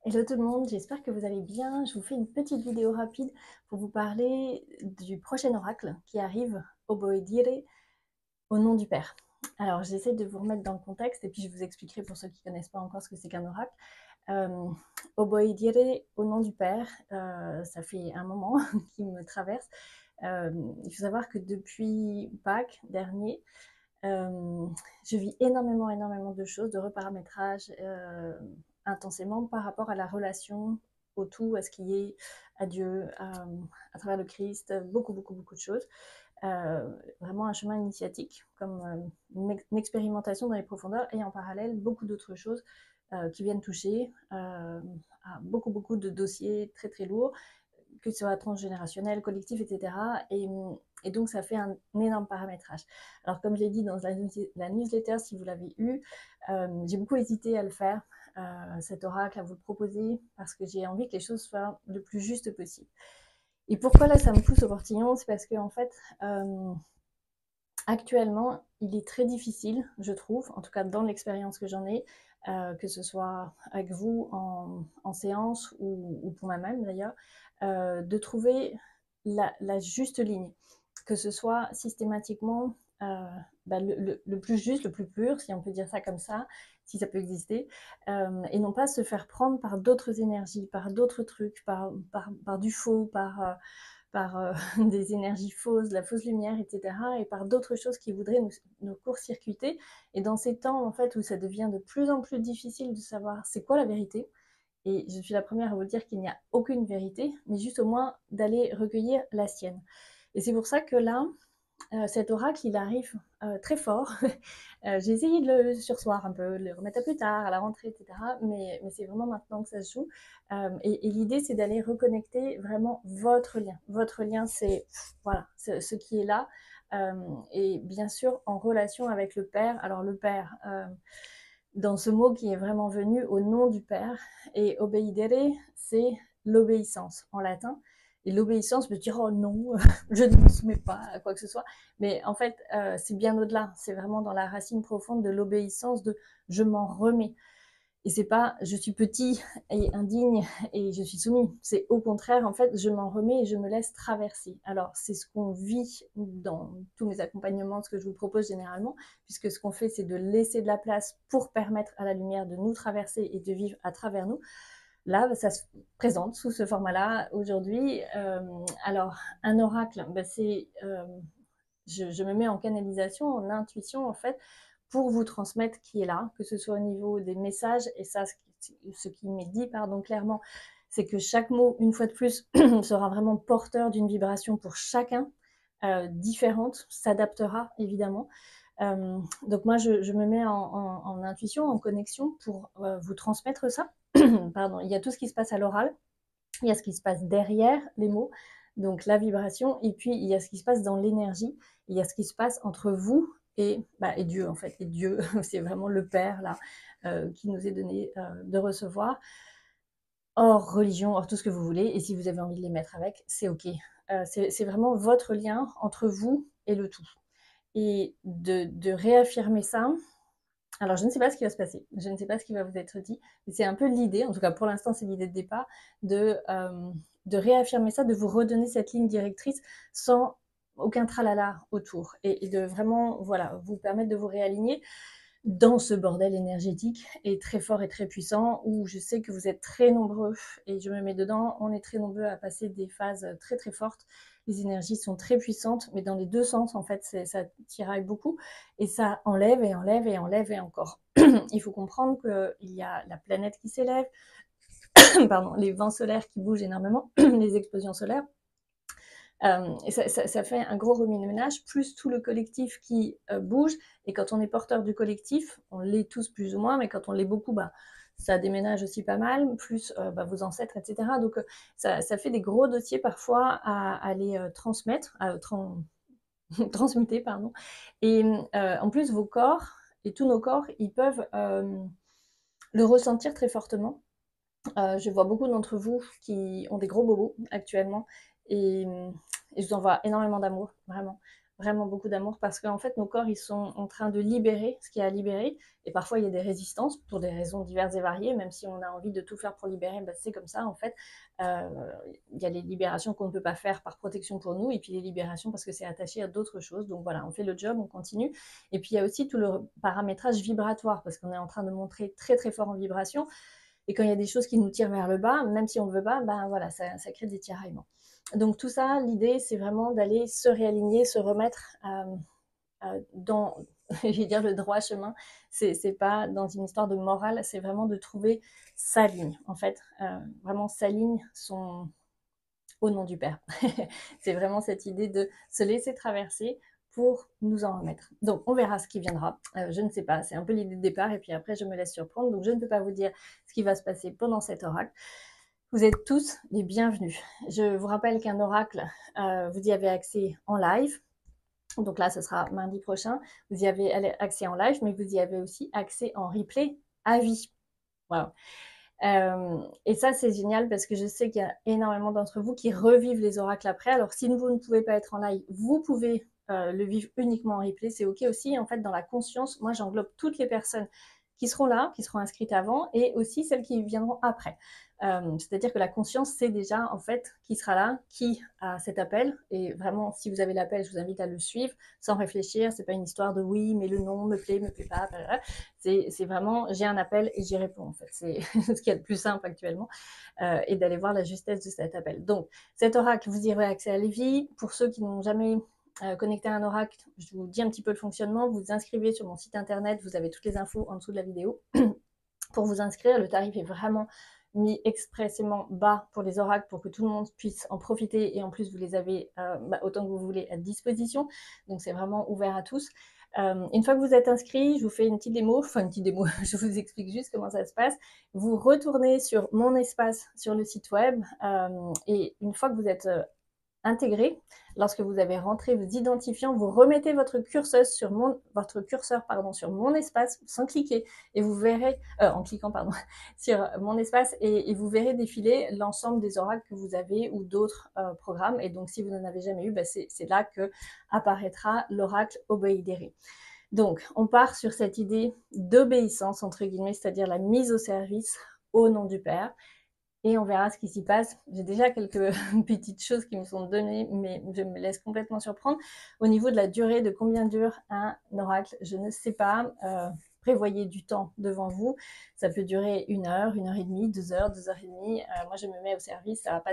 Hello tout le monde, j'espère que vous allez bien. Je vous fais une petite vidéo rapide pour vous parler du prochain oracle qui arrive, Oboedire, au nom du Père. Alors j'essaie de vous remettre dans le contexte et puis je vous expliquerai pour ceux qui ne connaissent pas encore ce que c'est qu'un oracle. Oboedire, au nom du Père, ça fait un moment qui me traverse. Il faut savoir que depuis Pâques dernier, je vis énormément de choses, de reparamétrage intensément par rapport à la relation, au tout, à ce qui est à Dieu, à travers le Christ, beaucoup de choses. Vraiment un chemin initiatique, comme une expérimentation dans les profondeurs, et en parallèle beaucoup d'autres choses qui viennent toucher à beaucoup de dossiers très lourds, que ce soit transgénérationnel, collectif, etc. Et donc, ça fait un énorme paramétrage. Alors, comme je l'ai dit dans la newsletter, si vous l'avez eu, j'ai beaucoup hésité à le faire, cet oracle, à vous le proposer, parce que j'ai envie que les choses soient le plus juste possible. Et pourquoi là, ça me pousse au portillon? C'est parce que, en fait, actuellement, il est très difficile, je trouve, en tout cas dans l'expérience que j'en ai, que ce soit avec vous en séance ou pour moi-même d'ailleurs, de trouver la juste ligne, que ce soit systématiquement le plus juste, le plus pur, si on peut dire ça comme ça, si ça peut exister, et non pas se faire prendre par d'autres énergies, par d'autres trucs, par du faux, par des énergies fausses, la fausse lumière, etc., et par d'autres choses qui voudraient nous court-circuiter. Et dans ces temps, en fait, où ça devient de plus en plus difficile de savoir c'est quoi la vérité, et je suis la première à vous dire qu'il n'y a aucune vérité, mais juste au moins d'aller recueillir la sienne. Et c'est pour ça que là, cet oracle, il arrive très fort. J'ai essayé de le sursoir un peu, de le remettre à plus tard, à la rentrée, etc. Mais c'est vraiment maintenant que ça se joue. Et l'idée, c'est d'aller reconnecter vraiment votre lien. Votre lien, c'est voilà, ce qui est là. Et bien sûr, en relation avec le Père. Alors le Père, dans ce mot qui est vraiment venu au nom du Père, et obeidere, c'est l'obéissance en latin. Et l'obéissance veut dire oh non, je ne me soumets pas à quoi que ce soit. Mais en fait, c'est bien au-delà. C'est vraiment dans la racine profonde de l'obéissance, de je m'en remets. Et c'est pas je suis petit et indigne et je suis soumis. C'est au contraire, en fait, je m'en remets et je me laisse traverser. Alors, c'est ce qu'on vit dans tous mes accompagnements, ce que je vous propose généralement, puisque ce qu'on fait, c'est de laisser de la place pour permettre à la lumière de nous traverser et de vivre à travers nous. Là, ça se présente sous ce format-là aujourd'hui. Alors, un oracle, c'est je me mets en canalisation, en intuition, en fait, pour vous transmettre qui est là, que ce soit au niveau des messages, et ça, ce qui m'est dit, pardon, clairement, c'est que chaque mot, une fois de plus, sera vraiment porteur d'une vibration pour chacun, différente, s'adaptera évidemment. Donc moi, je me mets en intuition, en connexion pour vous transmettre ça. Pardon, il y a tout ce qui se passe à l'oral, il y a ce qui se passe derrière les mots, donc la vibration, et puis il y a ce qui se passe dans l'énergie, il y a ce qui se passe entre vous et Dieu, en fait. Et Dieu, c'est vraiment le Père, là, qui nous est donné de recevoir, hors religion, hors tout ce que vous voulez, et si vous avez envie de les mettre avec, c'est OK. C'est vraiment votre lien entre vous et le tout. Et de réaffirmer ça, alors, je ne sais pas ce qui va se passer, je ne sais pas ce qui va vous être dit, mais c'est un peu l'idée, en tout cas pour l'instant c'est l'idée de départ, de réaffirmer ça, de vous redonner cette ligne directrice sans aucun tralala autour, et de vraiment voilà, vous permettre de vous réaligner dans ce bordel énergétique et très fort et très puissant, où je sais que vous êtes très nombreux, et je me mets dedans, on est très nombreux à passer des phases très fortes, les énergies sont très puissantes, mais dans les deux sens, en fait, ça tiraille beaucoup, et ça enlève et enlève et enlève et encore. Il faut comprendre qu'il y a la planète qui s'élève, pardon, les vents solaires qui bougent énormément, les explosions solaires, et ça fait un gros remue-ménage, plus tout le collectif qui bouge. Et quand on est porteur du collectif, on l'est tous plus ou moins, mais quand on l'est beaucoup, ça déménage aussi pas mal, plus vos ancêtres, etc. Donc ça fait des gros dossiers parfois à aller transmettre, à transmuter, pardon. Et en plus, vos corps et tous nos corps, ils peuvent le ressentir très fortement. Je vois beaucoup d'entre vous qui ont des gros bobos actuellement, et je vous envoie énormément d'amour, vraiment. vraiment beaucoup d'amour parce qu'en fait, nos corps, ils sont en train de libérer ce qu'il y a à libérer. Et parfois, il y a des résistances pour des raisons diverses et variées, même si on a envie de tout faire pour libérer, bah, c'est comme ça en fait. Il y a les libérations qu'on ne peut pas faire par protection pour nous, et puis les libérations parce que c'est attaché à d'autres choses. Donc voilà, on fait le job, on continue. Et puis il y a aussi tout le paramétrage vibratoire, parce qu'on est en train de montrer très très fort en vibration. Et quand il y a des choses qui nous tirent vers le bas, même si on ne veut pas, ben voilà, ça crée des tiraillements. Donc tout ça, l'idée, c'est vraiment d'aller se réaligner, se remettre dans, je vais dire, le droit chemin. C'est pas dans une histoire de morale, c'est vraiment de trouver sa ligne, en fait. Vraiment sa ligne, au nom du Père. C'est vraiment cette idée de se laisser traverser pour nous en remettre. Donc, on verra ce qui viendra. Je ne sais pas, c'est un peu l'idée de départ, et puis après, je me laisse surprendre. Donc, je ne peux pas vous dire ce qui va se passer pendant cet oracle. Vous êtes tous les bienvenus. Je vous rappelle qu'un oracle, vous y avez accès en live. Donc là, ce sera mardi prochain. Vous y avez accès en live, mais vous y avez aussi accès en replay à vie. Wow. Et ça, c'est génial parce que je sais qu'il y a énormément d'entre vous qui revivent les oracles après. Alors, si vous ne pouvez pas être en live, vous pouvez le vivre uniquement en replay. C'est OK aussi. En fait, dans la conscience, moi, j'englobe toutes les personnes qui seront là, qui seront inscrites avant, et aussi celles qui viendront après. C'est-à-dire que la conscience sait déjà, en fait, qui sera là, qui a cet appel. Et vraiment, si vous avez l'appel, je vous invite à le suivre sans réfléchir. C'est pas une histoire de oui, mais le nom me plaît pas. C'est vraiment, j'ai un appel et j'y réponds, en fait. C'est ce qui est le plus simple actuellement, et d'aller voir la justesse de cet appel. Donc, cet oracle, vous y aurez accès à Lévi. Pour ceux qui n'ont jamais connecté à un oracle, je vous dis un petit peu le fonctionnement. Vous vous inscrivez sur mon site internet, vous avez toutes les infos en dessous de la vidéo. Pour vous inscrire, le tarif est vraiment mis expressément bas pour les oracles pour que tout le monde puisse en profiter, et en plus vous les avez autant que vous voulez à disposition, donc c'est vraiment ouvert à tous. Une fois que vous êtes inscrit, je vous fais une petite démo, je vous explique juste comment ça se passe. Vous retournez sur mon espace sur le site web, et une fois que vous êtes intégré, lorsque vous avez rentré vos identifiants, vous remettez votre curseur sur mon espace sans cliquer, et vous verrez, en cliquant pardon, sur mon espace, et vous verrez défiler l'ensemble des oracles que vous avez ou d'autres programmes. Et donc si vous n'en avez jamais eu, c'est là que apparaîtra l'oracle Obéidéré. Donc on part sur cette idée d'obéissance entre guillemets, c'est-à-dire la mise au service au nom du Père. Et on verra ce qui s'y passe. J'ai déjà quelques petites choses qui me sont données, mais je me laisse complètement surprendre. Au niveau de la durée, de combien dure un oracle, je ne sais pas. Prévoyez du temps devant vous. Ça peut durer 1 heure et demie, 2 heures, 2 heures et demie. Moi, je me mets au service. Ça ne va pas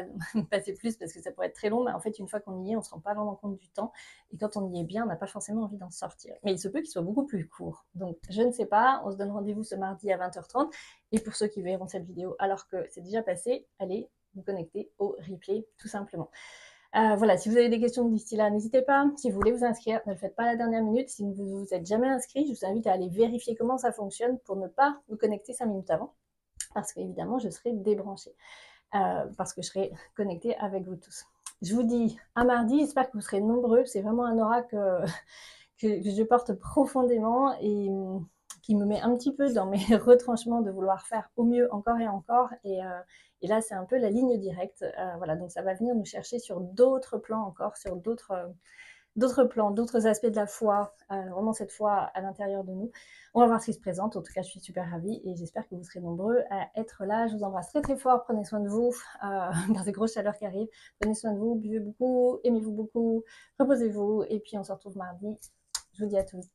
passer plus parce que ça pourrait être très long. Mais en fait, une fois qu'on y est, on ne se rend pas vraiment compte du temps. Et quand on y est bien, on n'a pas forcément envie d'en sortir. Mais il se peut qu'il soit beaucoup plus court. Donc, je ne sais pas. On se donne rendez-vous ce mardi à 20h30. Et pour ceux qui verront cette vidéo alors que c'est déjà passé, allez vous connecter au replay tout simplement. Voilà, si vous avez des questions d'ici là, n'hésitez pas. Si vous voulez vous inscrire, ne le faites pas à la dernière minute. Si vous ne vous êtes jamais inscrit, je vous invite à aller vérifier comment ça fonctionne pour ne pas vous connecter 5 minutes avant, parce qu'évidemment, je serai débranchée, parce que je serai connectée avec vous tous. Je vous dis à mardi, j'espère que vous serez nombreux. C'est vraiment un oracle que je porte profondément, et qui me met un petit peu dans mes retranchements de vouloir faire au mieux encore et encore. Et là, c'est un peu la ligne directe. Voilà, donc ça va venir nous chercher sur d'autres plans encore, sur d'autres plans, d'autres aspects de la foi, vraiment cette foi à l'intérieur de nous. On va voir ce qui se présente. En tout cas, je suis super ravie et j'espère que vous serez nombreux à être là. Je vous embrasse très très fort. Prenez soin de vous, par ces grosses chaleurs qui arrivent. Prenez soin de vous, buvez beaucoup, aimez-vous beaucoup, reposez-vous, et puis on se retrouve mardi. Je vous dis à tous.